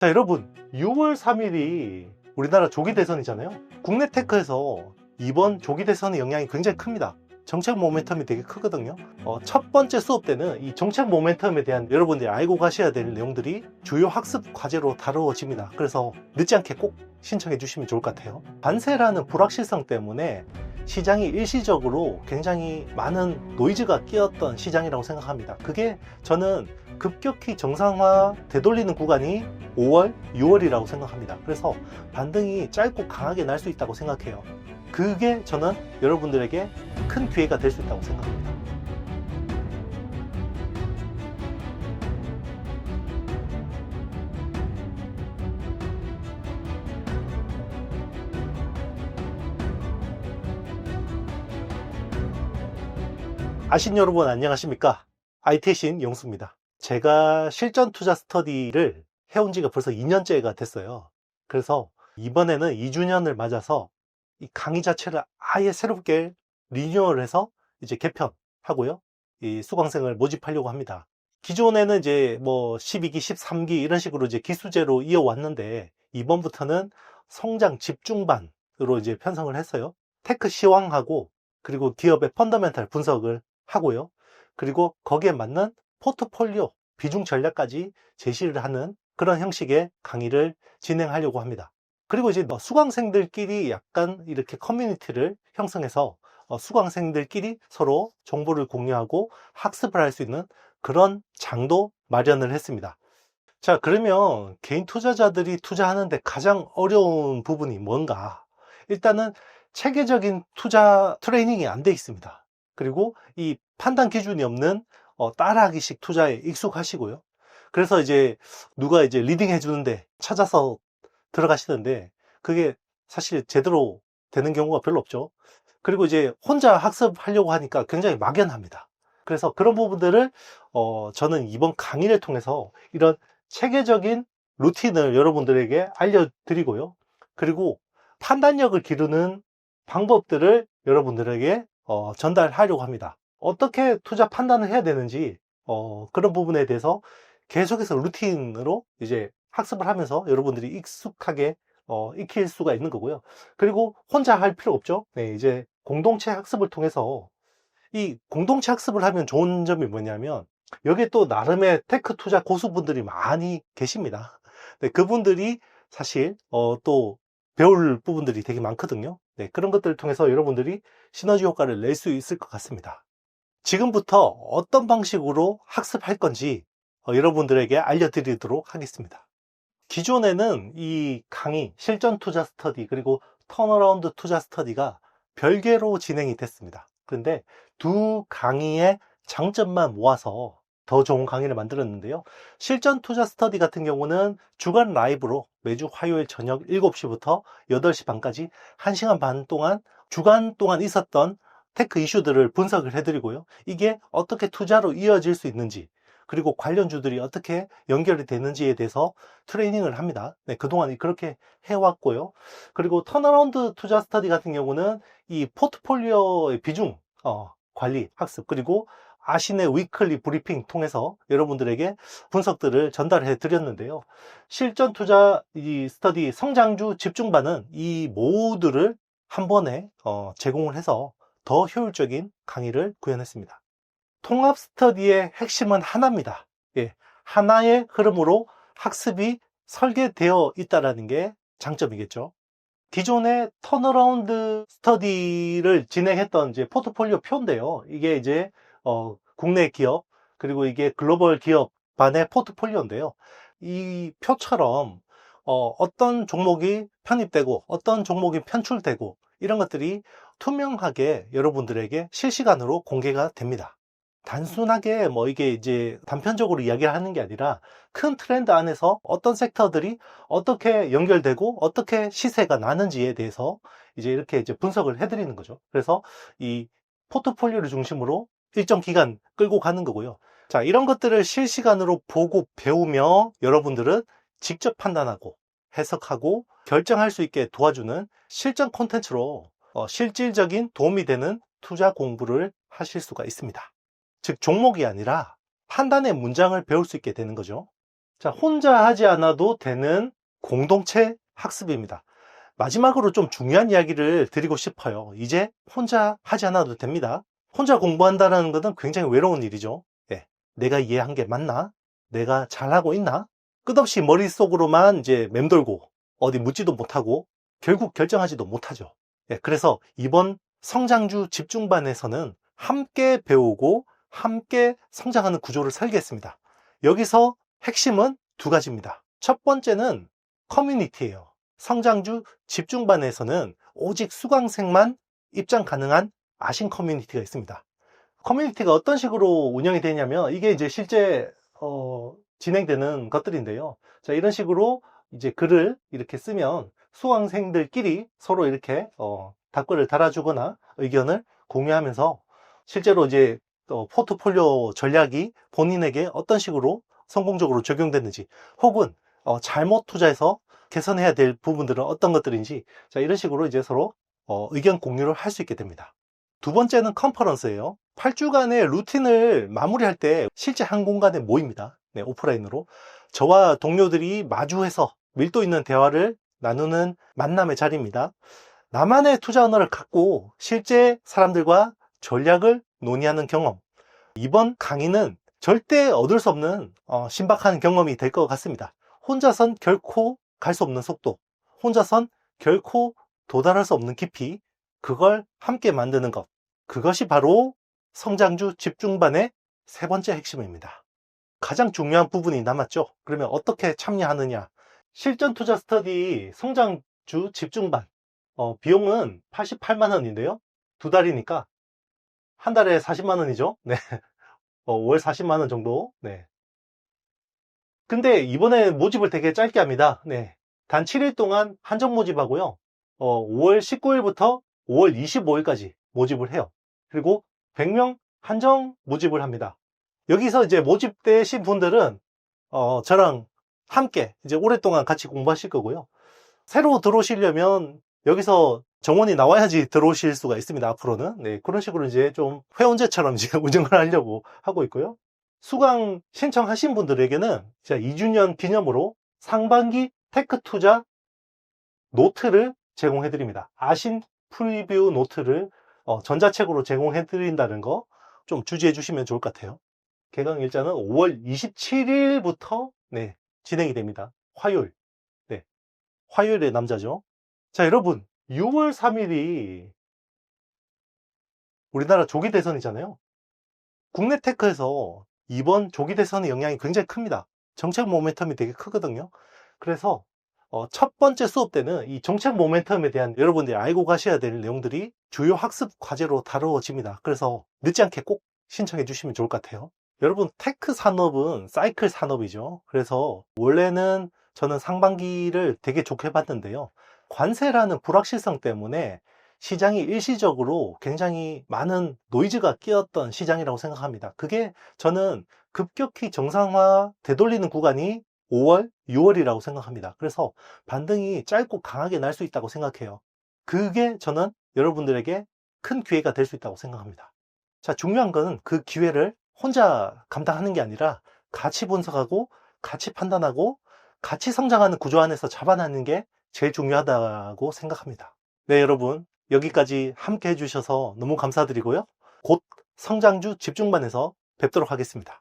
자, 여러분, 6월 3일이 우리나라 조기 대선이잖아요. 국내 테크에서 이번 조기 대선의 영향이 굉장히 큽니다. 정책 모멘텀이 되게 크거든요. 첫 번째 수업 때는 이 정책 모멘텀에 대한 여러분들이 알고 가셔야 될 내용들이 주요 학습 과제로 다루어집니다. 그래서 늦지 않게 꼭 신청해 주시면 좋을 것 같아요. 관세라는 불확실성 때문에 시장이 일시적으로 굉장히 많은 노이즈가 끼었던 시장이라고 생각합니다. 그게 저는 급격히 정상화 되돌리는 구간이 5월, 6월이라고 생각합니다. 그래서 반등이 짧고 강하게 날 수 있다고 생각해요. 그게 저는 여러분들에게 큰 기회가 될 수 있다고 생각합니다. 아신 여러분 안녕하십니까? IT의 신 영수입니다. 제가 실전 투자 스터디를 해온 지가 벌써 2년째가 됐어요. 그래서 이번에는 2주년을 맞아서 이 강의 자체를 아예 새롭게 리뉴얼을 해서 이제 개편하고요. 이 수강생을 모집하려고 합니다. 기존에는 이제 뭐 12기, 13기 이런 식으로 이제 기수제로 이어왔는데 이번부터는 성장 집중반으로 이제 편성을 했어요. 테크 시황하고 그리고 기업의 펀더멘탈 분석을 하고요. 그리고 거기에 맞는 포트폴리오 비중 전략까지 제시를 하는 그런 형식의 강의를 진행하려고 합니다. 그리고 이제 수강생들끼리 약간 이렇게 커뮤니티를 형성해서 수강생들끼리 서로 정보를 공유하고 학습을 할 수 있는 그런 장도 마련을 했습니다. 자, 그러면 개인 투자자들이 투자하는데 가장 어려운 부분이 뭔가? 일단은 체계적인 투자 트레이닝이 안 돼 있습니다. 그리고 이 판단 기준이 없는 따라하기식 투자에 익숙하시고요. 그래서 이제 누가 이제 리딩 해주는데 찾아서 들어가시는데 그게 사실 제대로 되는 경우가 별로 없죠. 그리고 이제 혼자 학습하려고 하니까 굉장히 막연합니다. 그래서 그런 부분들을 저는 이번 강의를 통해서 이런 체계적인 루틴을 여러분들에게 알려드리고요. 그리고 판단력을 기르는 방법들을 여러분들에게 전달하려고 합니다. 어떻게 투자 판단을 해야 되는지 그런 부분에 대해서 계속해서 루틴으로 이제 학습을 하면서 여러분들이 익숙하게 익힐 수가 있는 거고요. 그리고 혼자 할 필요 없죠. 네, 이제 공동체 학습을 통해서 이 공동체 학습을 하면 좋은 점이 뭐냐면 여기에 또 나름의 테크 투자 고수분들이 많이 계십니다. 네, 그분들이 사실 또 배울 부분들이 되게 많거든요. 네, 그런 것들을 통해서 여러분들이 시너지 효과를 낼 수 있을 것 같습니다. 지금부터 어떤 방식으로 학습할 건지 여러분들에게 알려드리도록 하겠습니다. 기존에는 이 강의, 실전 투자 스터디, 그리고 턴어라운드 투자 스터디가 별개로 진행이 됐습니다. 그런데 두 강의의 장점만 모아서 더 좋은 강의를 만들었는데요. 실전 투자 스터디 같은 경우는 주간 라이브로 매주 화요일 저녁 7시부터 8시 반까지 1시간 반 동안 주간 동안 있었던 테크 이슈들을 분석을 해드리고요. 이게 어떻게 투자로 이어질 수 있는지, 그리고 관련주들이 어떻게 연결이 되는지에 대해서 트레이닝을 합니다. 네, 그동안 그렇게 해왔고요. 그리고 턴어라운드 투자 스터디 같은 경우는 이 포트폴리오의 비중 관리, 학습, 그리고 아신의 위클리 브리핑 통해서 여러분들에게 분석들을 전달해 드렸는데요. 실전 투자 이 스터디 성장주 집중반은 이 모두를 한 번에 제공을 해서 더 효율적인 강의를 구현했습니다. 통합 스터디의 핵심은 하나입니다. 예, 하나의 흐름으로 학습이 설계되어 있다는 게 장점이겠죠. 기존의 턴어라운드 스터디를 진행했던 이제 포트폴리오 표인데요. 이게 이제 국내 기업 그리고 이게 글로벌 기업 반의 포트폴리오인데요. 이 표처럼 어떤 종목이 편입되고 어떤 종목이 편출되고 이런 것들이 투명하게 여러분들에게 실시간으로 공개가 됩니다. 단순하게 뭐 이게 이제 단편적으로 이야기를 하는 게 아니라 큰 트렌드 안에서 어떤 섹터들이 어떻게 연결되고 어떻게 시세가 나는지에 대해서 이제 이렇게 이제 분석을 해드리는 거죠. 그래서 이 포트폴리오를 중심으로 일정 기간 끌고 가는 거고요. 자, 이런 것들을 실시간으로 보고 배우며 여러분들은 직접 판단하고 해석하고 결정할 수 있게 도와주는 실전 콘텐츠로 실질적인 도움이 되는 투자 공부를 하실 수가 있습니다. 즉 종목이 아니라 판단의 문장을 배울 수 있게 되는 거죠. 자, 혼자 하지 않아도 되는 공동체 학습입니다. 마지막으로 좀 중요한 이야기를 드리고 싶어요. 이제 혼자 하지 않아도 됩니다. 혼자 공부한다는 것은 굉장히 외로운 일이죠. 예, 내가 이해한 게 맞나? 내가 잘하고 있나? 끝없이 머릿속으로만 이제 맴돌고 어디 묻지도 못하고 결국 결정하지도 못하죠. 예, 그래서 이번 성장주 집중반에서는 함께 배우고 함께 성장하는 구조를 설계했습니다. 여기서 핵심은 두 가지입니다. 첫 번째는 커뮤니티예요. 성장주 집중반에서는 오직 수강생만 입장 가능한 아신 커뮤니티가 있습니다. 커뮤니티가 어떤 식으로 운영이 되냐면 이게 이제 실제 진행되는 것들인데요. 자, 이런 식으로 이제 글을 이렇게 쓰면 수강생들끼리 서로 이렇게 답글을 달아주거나 의견을 공유하면서 실제로 이제 포트폴리오 전략이 본인에게 어떤 식으로 성공적으로 적용됐는지 혹은 잘못 투자해서 개선해야 될 부분들은 어떤 것들인지 자, 이런 식으로 이제 서로 의견 공유를 할 수 있게 됩니다. 두 번째는 컨퍼런스예요. 8주간의 루틴을 마무리할 때 실제 한 공간에 모입니다. 네, 오프라인으로. 저와 동료들이 마주해서 밀도 있는 대화를 나누는 만남의 자리입니다. 나만의 투자 언어를 갖고 실제 사람들과 전략을 논의하는 경험. 이번 강의는 절대 얻을 수 없는 신박한 경험이 될 것 같습니다. 혼자선 결코 갈 수 없는 속도, 혼자선 결코 도달할 수 없는 깊이, 그걸 함께 만드는 것. 그것이 바로 성장주 집중반의 세 번째 핵심입니다. 가장 중요한 부분이 남았죠. 그러면 어떻게 참여하느냐? 실전 투자 스터디 성장주 집중반. 비용은 88만 원인데요. 두 달이니까 한 달에 40만 원이죠. 네. 월 40만 원 정도. 네. 근데 이번에 모집을 되게 짧게 합니다. 네. 단 7일 동안 한정 모집하고요. 5월 19일부터 5월 25일까지 모집을 해요. 그리고 100명 한정 모집을 합니다. 여기서 이제 모집되신 분들은 저랑 함께 이제 오랫동안 같이 공부하실 거고요. 새로 들어오시려면 여기서 정원이 나와야지 들어오실 수가 있습니다. 앞으로는. 네, 그런 식으로 이제 좀 회원제처럼 이제 운영을 하려고 하고 있고요. 수강 신청하신 분들에게는 제가 2주년 기념으로 상반기 테크 투자 노트를 제공해 드립니다. 아신 프리뷰 노트를 전자책으로 제공해 드린다는 거 좀 주지해 주시면 좋을 것 같아요. 개강 일자는 5월 27일부터 네, 진행이 됩니다. 화요일. 네. 화요일의 남자죠. 자, 여러분, 6월 3일이 우리나라 조기 대선이잖아요. 국내 테크에서 이번 조기 대선의 영향이 굉장히 큽니다. 정책 모멘텀이 되게 크거든요. 그래서 첫 번째 수업 때는 이 정책 모멘텀에 대한 여러분들이 알고 가셔야 될 내용들이 주요 학습 과제로 다루어집니다. 그래서 늦지 않게 꼭 신청해 주시면 좋을 것 같아요. 여러분, 테크 산업은 사이클 산업이죠. 그래서 원래는 저는 상반기를 되게 좋게 봤는데요. 관세라는 불확실성 때문에 시장이 일시적으로 굉장히 많은 노이즈가 끼었던 시장이라고 생각합니다. 그게 저는 급격히 정상화 되돌리는 구간이 5월, 6월이라고 생각합니다. 그래서 반등이 짧고 강하게 날 수 있다고 생각해요. 그게 저는 여러분들에게 큰 기회가 될 수 있다고 생각합니다. 자, 중요한 건 그 기회를 혼자 감당하는 게 아니라 같이 분석하고 같이 판단하고 같이 성장하는 구조 안에서 잡아내는 게 제일 중요하다고 생각합니다. 네, 여러분, 여기까지 함께 해주셔서 너무 감사드리고요. 곧 성장주 집중반에서 뵙도록 하겠습니다.